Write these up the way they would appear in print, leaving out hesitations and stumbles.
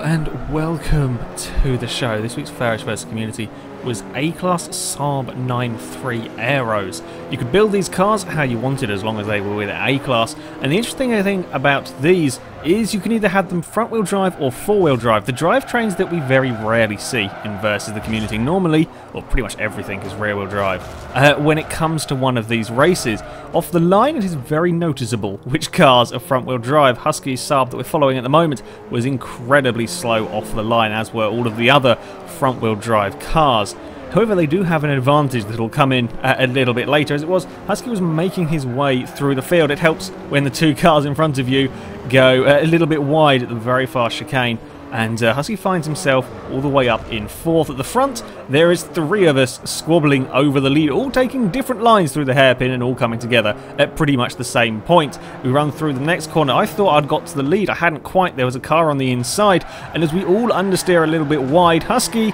and welcome to the show. This week's FailRace vs Community was A-Class Saab 9.3 Aeros. You could build these cars how you wanted as long as they were with A-Class, and the interesting thing about these is you can either have them front-wheel drive or four-wheel drive. The drivetrains that we very rarely see in versus the Community. Normally, well, pretty much everything is rear-wheel drive. When it comes to one of these races, off the line it is very noticeable which cars are front-wheel drive. Husky's Saab that we're following at the moment was incredibly slow off the line, as were all of the other front-wheel drive cars. However, they do have an advantage that will come in a little bit later, as it was Husky was making his way through the field. It helps when the two cars in front of you go a little bit wide at the very fast chicane, and Husky finds himself all the way up in fourth. At the front, there is three of us squabbling over the lead, all taking different lines through the hairpin and all coming together at pretty much the same point. We run through the next corner. I thought I'd got to the lead. I hadn't quite. There was a car on the inside, and as we all understeer a little bit wide, Husky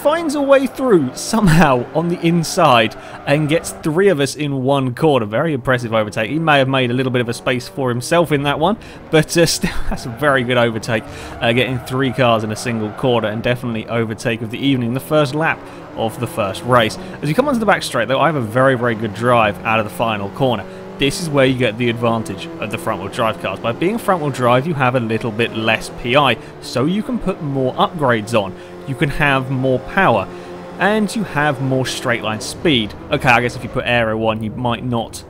finds a way through somehow on the inside and gets three of us in one corner. Very impressive overtake. He may have made a little bit of a space for himself in that one, but still that's a very good overtake, getting three cars in a single corner, and definitely overtake of the evening, the first lap of the first race. As you come onto the back straight though, I have a very good drive out of the final corner. This is where you get the advantage of the front-wheel drive cars. By being front-wheel drive, you have a little bit less PI, so you can put more upgrades on. You can have more power, and you have more straight line speed. Okay, I guess if you put aero on, you might not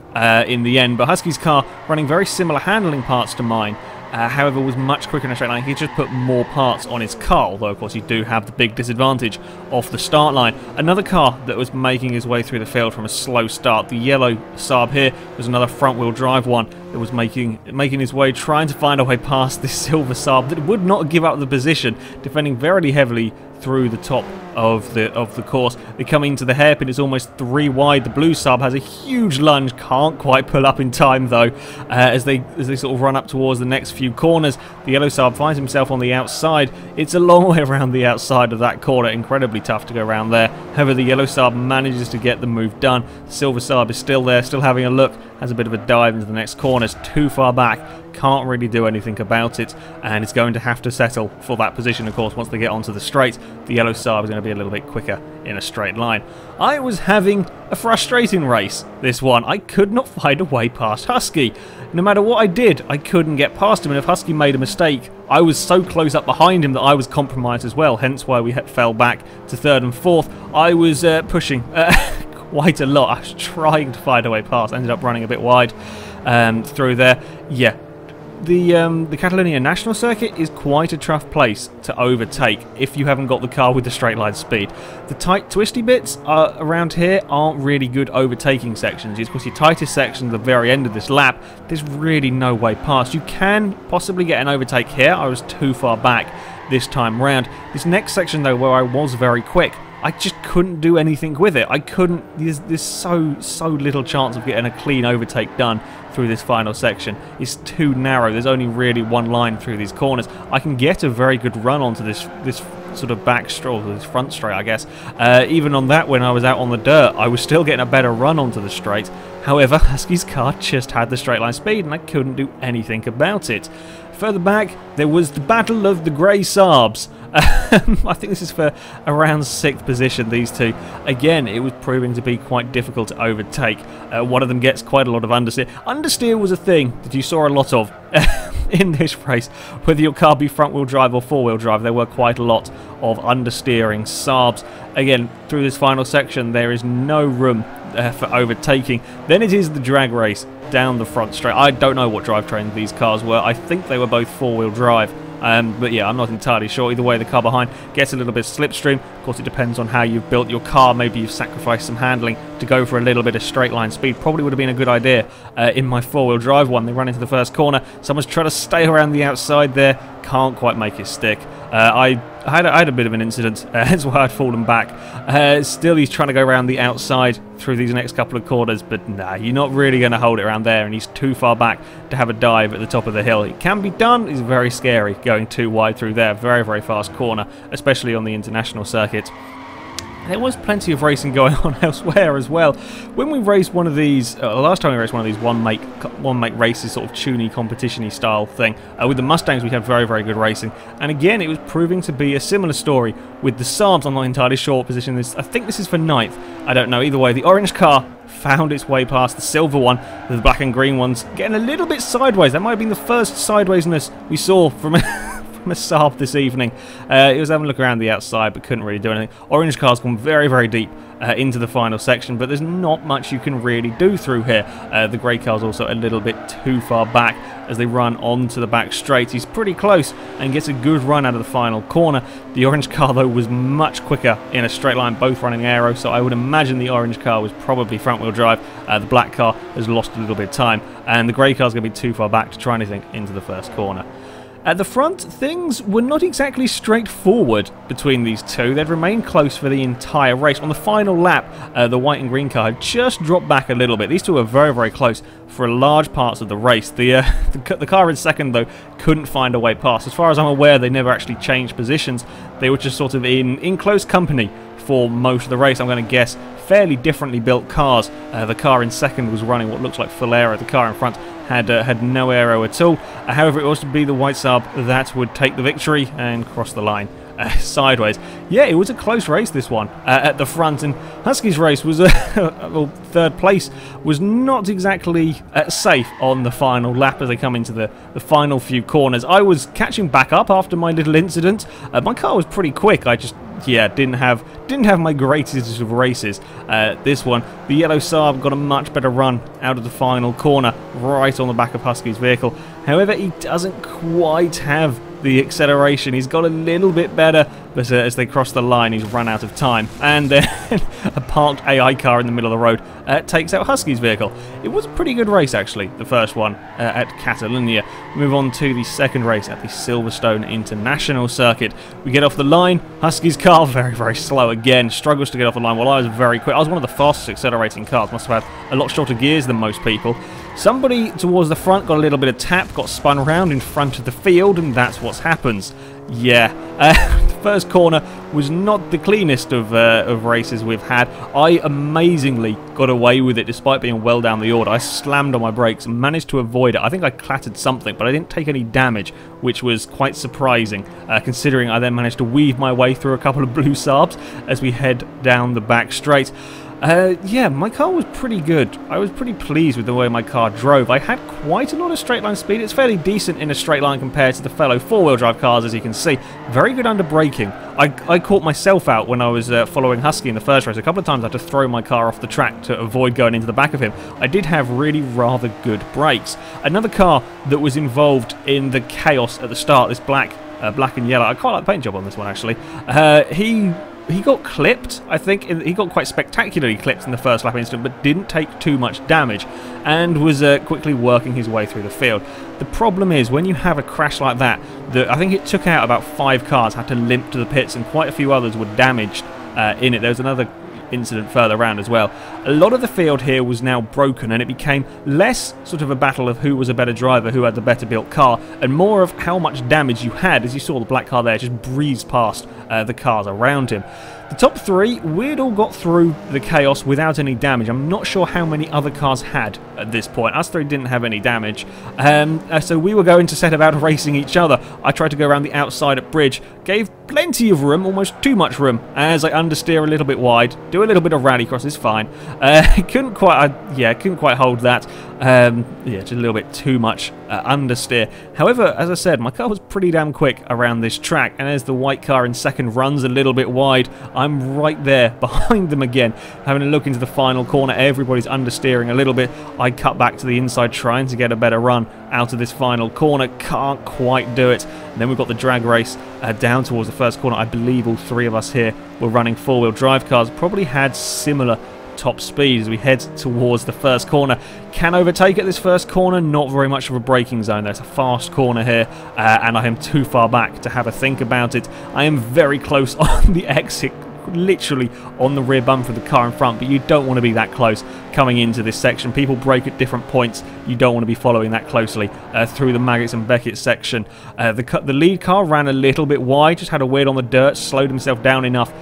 in the end, but Husky's car running very similar handling parts to mine. However, was much quicker in a straight line. He just put more parts on his car, although of course you do have the big disadvantage off the start line. Another car that was making his way through the field from a slow start, the yellow Saab here, was another front-wheel drive one that was making his way, trying to find a way past this silver Saab that would not give up the position, defending very heavily through the top of the course. They come into the hairpin, it's almost three wide. The blue Saab has a huge lunge, can't quite pull up in time though, as they sort of run up towards the next few corners. The yellow Saab finds himself on the outside. It's a long way around the outside of that corner, incredibly tough to go around there. However, the yellow Saab manages to get the move done. The silver Saab is still there, still having a look, has a bit of a dive into the next corner. It's too far back, can't really do anything about it, and it's going to have to settle for that position. Of course, once they get onto the straight, the yellow Saab is going to be a little bit quicker in a straight line. I was having a frustrating race, this one. I could not find a way past Husky. No matter what I did, I couldn't get past him, and if Husky made a mistake, I was so close up behind him that I was compromised as well, hence why we fell back to third and fourth. I was pushing quite a lot. I was trying to find a way past, ended up running a bit wide through there. Yeah. The Catalonia National Circuit is quite a tough place to overtake if you haven't got the car with the straight line speed. The tight twisty bits around here aren't really good overtaking sections. Of course, your tightest section at the very end of this lap, there's really no way past. You can possibly get an overtake here. I was too far back this time round. This next section though, where I was very quick, I just couldn't do anything with it. I couldn't. There's so little chance of getting a clean overtake done through this final section. It's too narrow. There's only really one line through these corners. I can get a very good run onto this sort of back straight, or this front straight, I guess. Even on that, when I was out on the dirt, I was still getting a better run onto the straight. However, Husky's car just had the straight line speed, and I couldn't do anything about it. Further back, there was the battle of the grey Saabs. I think this is for around 6th position, these two. Again, it was proving to be quite difficult to overtake. One of them gets quite a lot of understeer. Understeer was a thing that you saw a lot of in this race. Whether your car be front-wheel drive or four-wheel drive, there were quite a lot of understeering Saabs. Again, through this final section, there is no room for overtaking. Then it is the drag race down the front straight. I don't know what drivetrain these cars were. I think they were both four-wheel drive. But yeah, I'm not entirely sure. Either way, the car behind gets a little bit slipstream. Of course, it depends on how you've built your car. Maybe you've sacrificed some handling to go for a little bit of straight line speed. Probably would have been a good idea in my four-wheel drive one. They run into the first corner. Someone's trying to stay around the outside there. Can't quite make it stick. I had a bit of an incident, that's why I'd fallen back. Still, he's trying to go around the outside through these next couple of corners, but nah, you're not really going to hold it around there, and he's too far back to have a dive at the top of the hill. It can be done, it's very scary going too wide through there. Very fast corner, especially on the international circuit. there was plenty of racing going on elsewhere as well. When we raced one of these, last time we raced one of these one make races, sort of tuney competition-y style thing, with the Mustangs we had very, very good racing. And again, it was proving to be a similar story with the Saabs. I'm not entirely sure what position this. I think this is for 9th. I don't know. Either way, the orange car found its way past the silver one, the black and green ones getting a little bit sideways. That might have been the first sidewaysness we saw from from a Saab this evening. It was having a look around the outside but couldn't really do anything. Orange car's gone very, very deep into the final section, but there's not much you can really do through here. The grey car's also a little bit too far back as they run onto the back straight. He's pretty close and gets a good run out of the final corner. The orange car, though, was much quicker in a straight line, both running aero, so I would imagine the orange car was probably front-wheel drive. The black car has lost a little bit of time, and the grey car's going to be too far back to try anything into the first corner. At the front, things were not exactly straightforward between these two. They'd remained close for the entire race. On the final lap, the white and green car had just dropped back a little bit. These two were very, very close for large parts of the race. The car in second, though, couldn't find a way past. As far as I'm aware, they never actually changed positions. They were just sort of in close company for most of the race. I'm going to guess fairly differently built cars. The car in second was running what looks like full aero. The car in front had no aero at all. However, it was to be the white Saab that would take the victory and cross the line sideways. Yeah, it was a close race, this one, at the front, and Husky's race was, well, third place was not exactly safe on the final lap as they come into the final few corners. I was catching back up after my little incident. My car was pretty quick. I just, yeah, didn't have my greatest of races. This one, the yellow Saab got a much better run out of the final corner, right on the back of Husky's vehicle. However, he doesn't quite have the acceleration. He's got a little bit better, but as they cross the line, he's run out of time. And then a parked AI car in the middle of the road takes out Husky's vehicle. It was a pretty good race, actually, the first one at Catalonia. We move on to the second race at the Silverstone International Circuit. We get off the line. Husky's car, very, very slow again. Struggles to get off the line while I was very quick. I was one of the fastest accelerating cars. Must have had a lot shorter gears than most people. Somebody towards the front got a little bit of tap, got spun around in front of the field, and that's what happens. Yeah, the first corner was not the cleanest of races we've had. I amazingly got away with it despite being well down the order. I slammed on my brakes and managed to avoid it. I think I clattered something, but I didn't take any damage, which was quite surprising, considering I then managed to weave my way through a couple of blue Saabs as we head down the back straight. Yeah, my car was pretty good. I was pretty pleased with the way my car drove. I had quite a lot of straight line speed. It's fairly decent in a straight line compared to the fellow four-wheel drive cars, as you can see. Very good under braking. I caught myself out when I was following Husky in the first race. A couple of times I had to throw my car off the track to avoid going into the back of him. I did have really rather good brakes. Another car that was involved in the chaos at the start, this black and yellow. I quite like the paint job on this one, actually. He got clipped, I think. He got quite spectacularly clipped in the first lap incident, but didn't take too much damage and was quickly working his way through the field. The problem is, when you have a crash like that, I think it took out about 5 cars, had to limp to the pits, and quite a few others were damaged in it. There was another incident further around as well. A lot of the field here was now broken, and it became less sort of a battle of who was a better driver, who had the better built car, and more of how much damage you had. As you saw, the black car there just breezed past the cars around him. The top 3, we'd all got through the chaos without any damage. I'm not sure how many other cars had at this point. Us 3 didn't have any damage. So we were going to set about racing each other. I tried to go around the outside at bridge, gave plenty of room, almost too much room, as I understeer a little bit wide, do a little bit of rallycross, it's fine. Couldn't quite hold that. Yeah, just a little bit too much understeer. However, as I said, my car was pretty damn quick around this track, and as the white car in second runs a little bit wide, I'm right there behind them again, having a look into the final corner. Everybody's understeering a little bit. I cut back to the inside trying to get a better run out of this final corner. Can't quite do it. And then we've got the drag race down towards the first corner. I believe all 3 of us here were running four-wheel drive cars. Probably had similar top speed as we head towards the first corner. Can overtake at this first corner, not very much of a braking zone. There's a fast corner here, and I am too far back to have a think about it. I am very close on the exit literally on the rear bumper of the car in front, but you don't want to be that close coming into this section. People brake at different points. You don't want to be following that closely through the Maggots and Beckett section. The lead car ran a little bit wide, just had a weird on the dirt, slowed himself down enough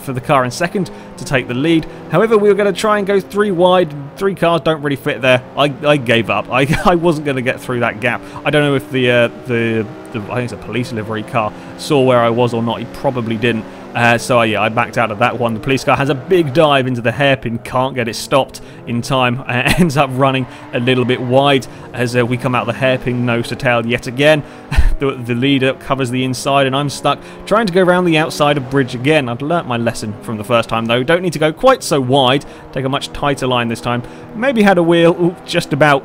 for the car in second to take the lead. However, we were going to try and go 3 wide. 3 cars don't really fit there. I gave up. I wasn't going to get through that gap. I don't know if the I think it's a police livery car saw where I was or not. He probably didn't. So yeah, I backed out of that one. The police car has a big dive into the hairpin, can't get it stopped in time, ends up running a little bit wide as we come out the hairpin nose to tail yet again. The leader covers the inside and I'm stuck trying to go around the outside of bridge again. I'd learnt my lesson from the first time though. Don't need to go quite so wide, take a much tighter line this time. Maybe had a wheel just about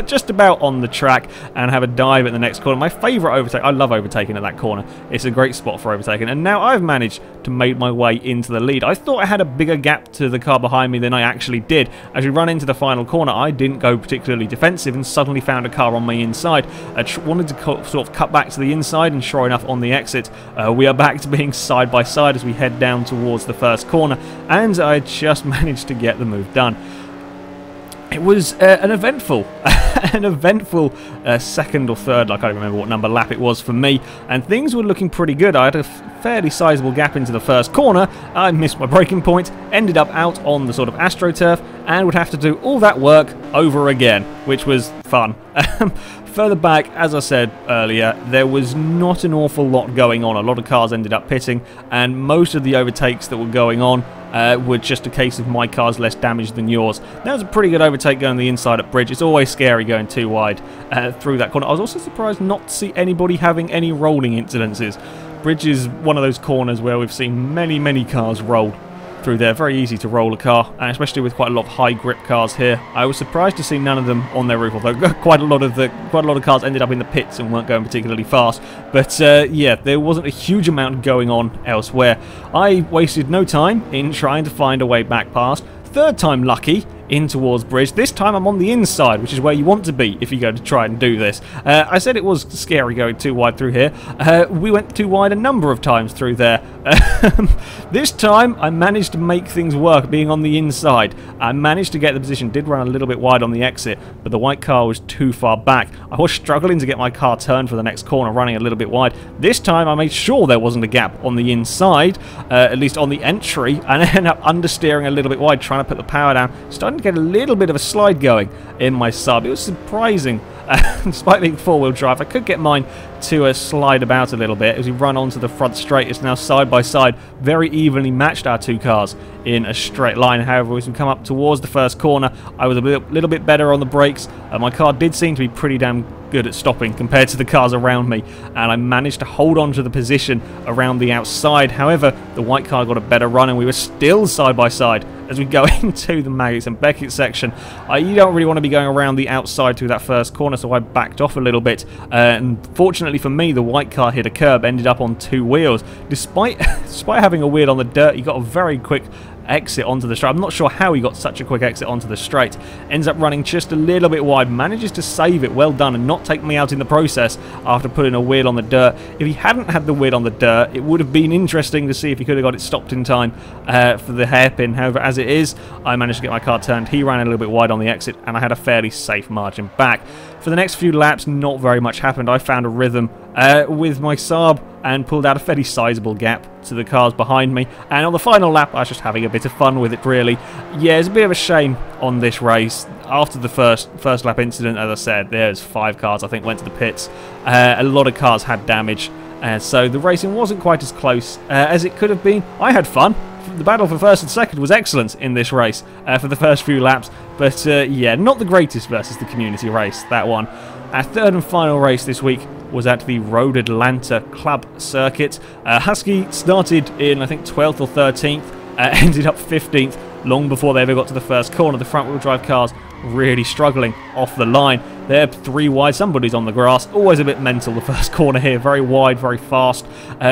just about on the track and have a dive at the next corner. My favourite overtake. I love overtaking at that corner. It's a great spot for overtaking, and now I've managed to make my way into the lead. I thought I had a bigger gap to the car behind me than I actually did. As we run into the final corner, I didn't go particularly defensive and suddenly found a car on my inside. I wanted to sort of cut back to the inside, and sure enough, on the exit, we are back to being side by side as we head down towards the first corner, and I just managed to get the move done. It was an eventful second or third, I can't remember what number lap it was for me, and things were looking pretty good. I had a fairly sizable gap into the first corner. I missed my braking point, ended up out on the sort of AstroTurf, and would have to do all that work over again, which was fun. Further back, as I said earlier, there was not an awful lot going on. A lot of cars ended up pitting, and most of the overtakes that were going on were just a case of my car's less damaged than yours. That was a pretty good overtake going the inside at bridge. It's always scary going too wide through that corner. I was also surprised not to see anybody having any rolling incidences. Bridge is one of those corners where we've seen many cars roll through there. Very easy to roll a car, and especially with quite a lot of high grip cars here. I was surprised to see none of them on their roof, although quite a lot of cars ended up in the pits and weren't going particularly fast. But yeah, there wasn't a huge amount going on elsewhere. I wasted no time in trying to find a way back past. Third time lucky in towards bridge. This time I'm on the inside, which is where you want to be if you're going to try and do this. I said it was scary going too wide through here. We went too wide a number of times through there. This time I managed to make things work being on the inside. I managed to get the position, did run a little bit wide on the exit, but the white car was too far back. I was struggling to get my car turned for the next corner, running a little bit wide. This time I made sure there wasn't a gap on the inside, at least on the entry, and I ended up understeering a little bit wide, trying to put the power down. Starting to get a little bit of a slide going in my Saab. It was surprising. Despite being four-wheel drive, I could get mine to slide about a little bit as we run onto the front straight. It's now side by side, very evenly matched, our two cars in a straight line. However, as we come up towards the first corner, I was a little bit better on the brakes. My car did seem to be pretty damn good at stopping compared to the cars around me, and I managed to hold on to the position around the outside. However, the white car got a better run, and we were still side by side as we go into the Maggots and Beckett section. You don't really want to be going around the outside through that first corner, so I backed off a little bit, and fortunately for me, the white car hit a curb, ended up on two wheels. Despite having a wheel on the dirt, he got a very quick exit onto the straight. I'm not sure how he got such a quick exit onto the straight. Ends up running just a little bit wide, manages to save it, well done, and not take me out in the process after putting a wheel on the dirt. If he hadn't had the wheel on the dirt, it would have been interesting to see if he could have got it stopped in time for the hairpin. However, as it is, I managed to get my car turned. He ran a little bit wide on the exit, and I had a fairly safe margin back. For the next few laps, not very much happened. I found a rhythm with my Saab and pulled out a fairly sizable gap to the cars behind me. And on the final lap, I was just having a bit of fun with it, really. Yeah, it's a bit of a shame on this race. After the first lap incident, as I said, there's 5 cars, I think, went to the pits. A lot of cars had damage. So the racing wasn't quite as close as it could have been. I had fun. The battle for first and second was excellent in this race for the first few laps. But yeah, not the greatest versus the community race, that one. Our third and final race this week was at the Road Atlanta Club Circuit. Husky started in, I think, 12th or 13th, ended up 15th long before they ever got to the first corner. The front-wheel drive cars really struggling off the line. They're 3 wide, somebody's on the grass, always a bit mental the first corner here, very wide, very fast,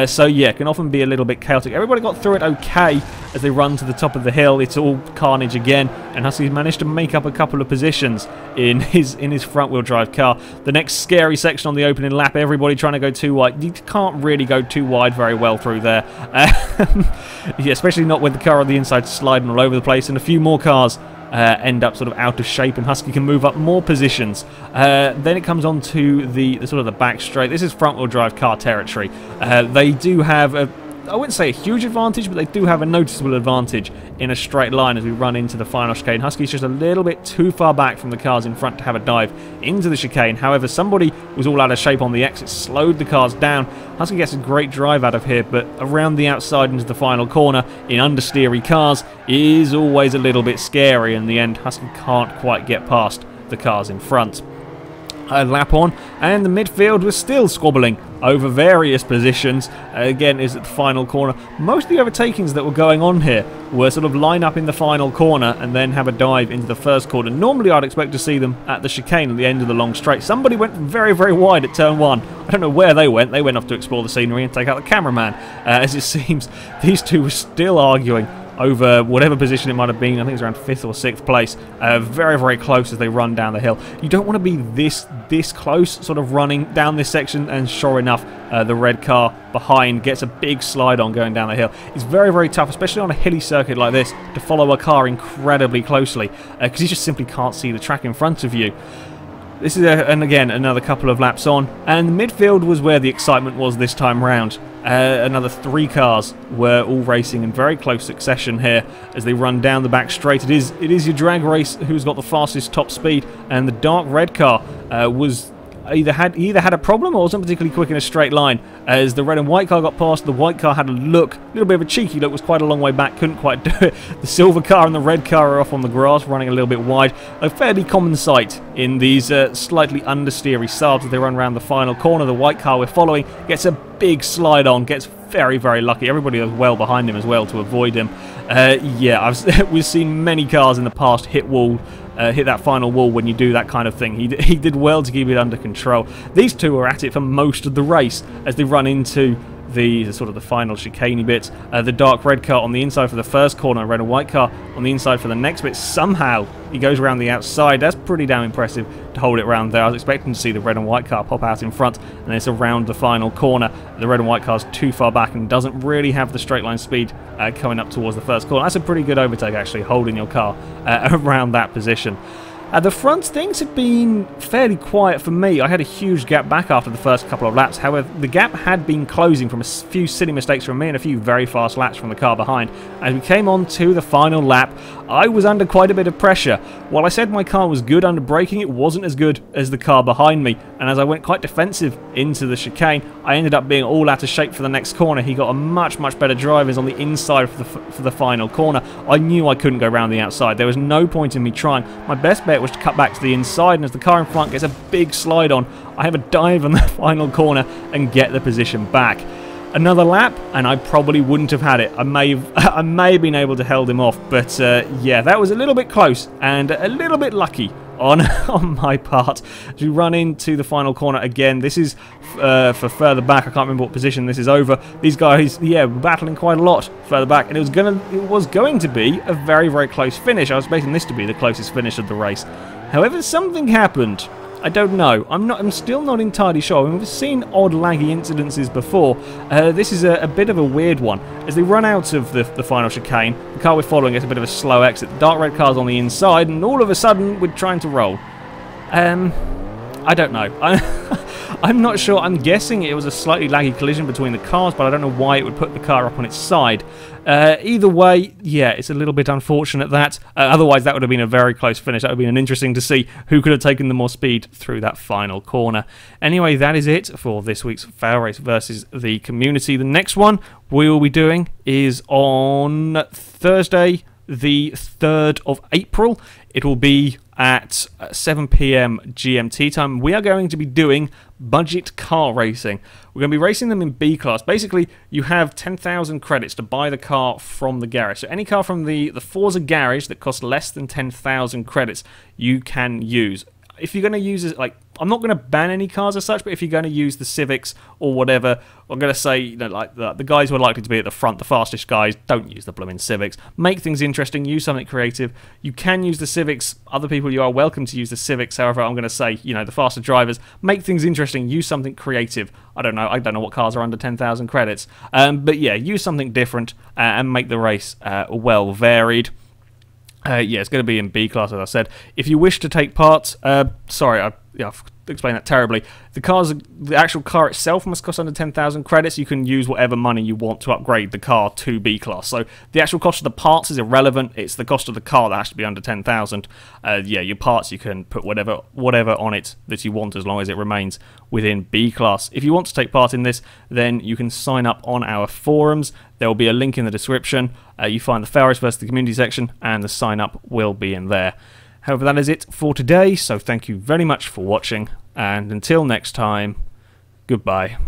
so yeah, can often be a little bit chaotic. Everybody got through it okay as they run to the top of the hill. It's all carnage again, and Husky's managed to make up a couple of positions in his front wheel drive car. The next scary section on the opening lap, everybody trying to go too wide. You can't really go too wide very well through there, yeah, especially not with the car on the inside sliding all over the place, and a few more cars end up sort of out of shape, and Husky can move up more positions. Then it comes on to the sort of the back straight. This is front wheel drive car territory. They do have I wouldn't say a huge advantage, but they do have a noticeable advantage in a straight line as we run into the final chicane. Husky's just a little bit too far back from the cars in front to have a dive into the chicane. However, somebody was all out of shape on the exit, slowed the cars down. Husky gets a great drive out of here, but around the outside into the final corner in understeery cars is always a little bit scary. In the end, Husky can't quite get past the cars in front. A lap on, and the midfield was still squabbling over various positions. Again, is at the final corner. Most of the overtakings that were going on here were sort of line up in the final corner and then have a dive into the first corner. Normally, I'd expect to see them at the chicane at the end of the long straight. Somebody went very, very wide at turn 1. I don't know where they went. They went off to explore the scenery and take out the cameraman. As it seems, these two were still arguing over whatever position it might have been. I think it's around 5th or 6th place. Very, very close as they run down the hill. You don't want to be this close, sort of running down this section, and sure enough, the red car behind gets a big slide on going down the hill. It's very, very tough, especially on a hilly circuit like this, to follow a car incredibly closely, because you just simply can't see the track in front of you. This is, and again, another couple of laps on, and the midfield was where the excitement was this time round. Another 3 cars were all racing in very close succession here as they run down the back straight. It is your drag race who's got the fastest top speed, and the dark red car was either had a problem or wasn't particularly quick in a straight line. As the red and white car got past, the white car had a look, a little bit of a cheeky look, was quite a long way back, couldn't quite do it. The silver car and the red car are off on the grass, running a little bit wide. A fairly common sight in these slightly understeery Saabs as they run around the final corner. The white car we're following gets a big slide on, gets very, very lucky. Everybody was well behind him as well to avoid him. Yeah, we've seen many cars in the past hit that final wall when you do that kind of thing. He did well to keep it under control. These two are at it for most of the race as they run into the sort of the final chicaney bit. The dark red car on the inside for the first corner, red and white car on the inside for the next bit. Somehow he goes around the outside. That's pretty damn impressive to hold it around there. I was expecting to see the red and white car pop out in front, and it's around the final corner. The red and white car's too far back and doesn't really have the straight line speed coming up towards the first corner. That's a pretty good overtake, actually, holding your car around that position. At the front, things had been fairly quiet for me. I had a huge gap back after the first couple of laps. However, the gap had been closing from a few silly mistakes from me and a few very fast laps from the car behind. As we came on to the final lap, I was under quite a bit of pressure. While I said my car was good under braking, it wasn't as good as the car behind me. And as I went quite defensive into the chicane, I ended up being all out of shape for the next corner. He got a much, much better drive. Is on the inside for the final corner. I knew I couldn't go around the outside. There was no point in me trying. My best bet was to cut back to the inside, and as the car in front gets a big slide on, I have a dive on the final corner and get the position back. Another lap, and I probably wouldn't have had it. I may have been able to hold him off, but yeah, that was a little bit close and a little bit lucky on my part. As we run into the final corner again, this is for further back. I can't remember what position this is over. These guys, yeah, were battling quite a lot further back, and it was going to be a very, very close finish. I was expecting this to be the closest finish of the race. However, something happened. I don't know. I'm still not entirely sure. I mean, we've seen odd laggy incidences before. This is a bit of a weird one. As they run out of the final chicane, the car we're following gets a bit of a slow exit. The dark red car's on the inside, and all of a sudden, we're trying to roll. I don't know. I'm not sure. I'm guessing it was a slightly laggy collision between the cars, but I don't know why it would put the car up on its side. Either way, yeah, it's a little bit unfortunate that. Otherwise, that would have been a very close finish. That would have been interesting to see who could have taken the more speed through that final corner. Anyway, that is it for this week's FailRace versus the community. The next one we will be doing is on Thursday, the 3rd of April. It will be at 7 PM GMT time. We are going to be doing budget car racing. We're going to be racing them in B class. Basically, you have 10,000 credits to buy the car from the garage. So any car from the Forza garage that costs less than 10,000 credits, you can use. If you're going to use it, like, I'm not going to ban any cars as such, but if you're going to use the Civics or whatever, I'm going to say, you know, like the guys who are likely to be at the front, the fastest guys, don't use the blooming Civics. Make things interesting, use something creative. You can use the Civics. Other people, you are welcome to use the Civics. However, I'm going to say, you know, the faster drivers, make things interesting, use something creative. I don't know what cars are under 10,000 credits. But yeah, use something different and make the race well varied. Yeah, it's going to be in B class, as I said. If you wish to take part, sorry, I've explained that terribly. The actual car itself must cost under 10,000 credits. You can use whatever money you want to upgrade the car to B class. So the actual cost of the parts is irrelevant. It's the cost of the car that has to be under 10,000. Yeah, your parts, you can put whatever on it that you want as long as it remains within B class. If you want to take part in this, then you can sign up on our forums. There will be a link in the description. You find the FailRace versus the community section, and the sign up will be in there. However, that is it for today, so thank you very much for watching, and until next time, goodbye.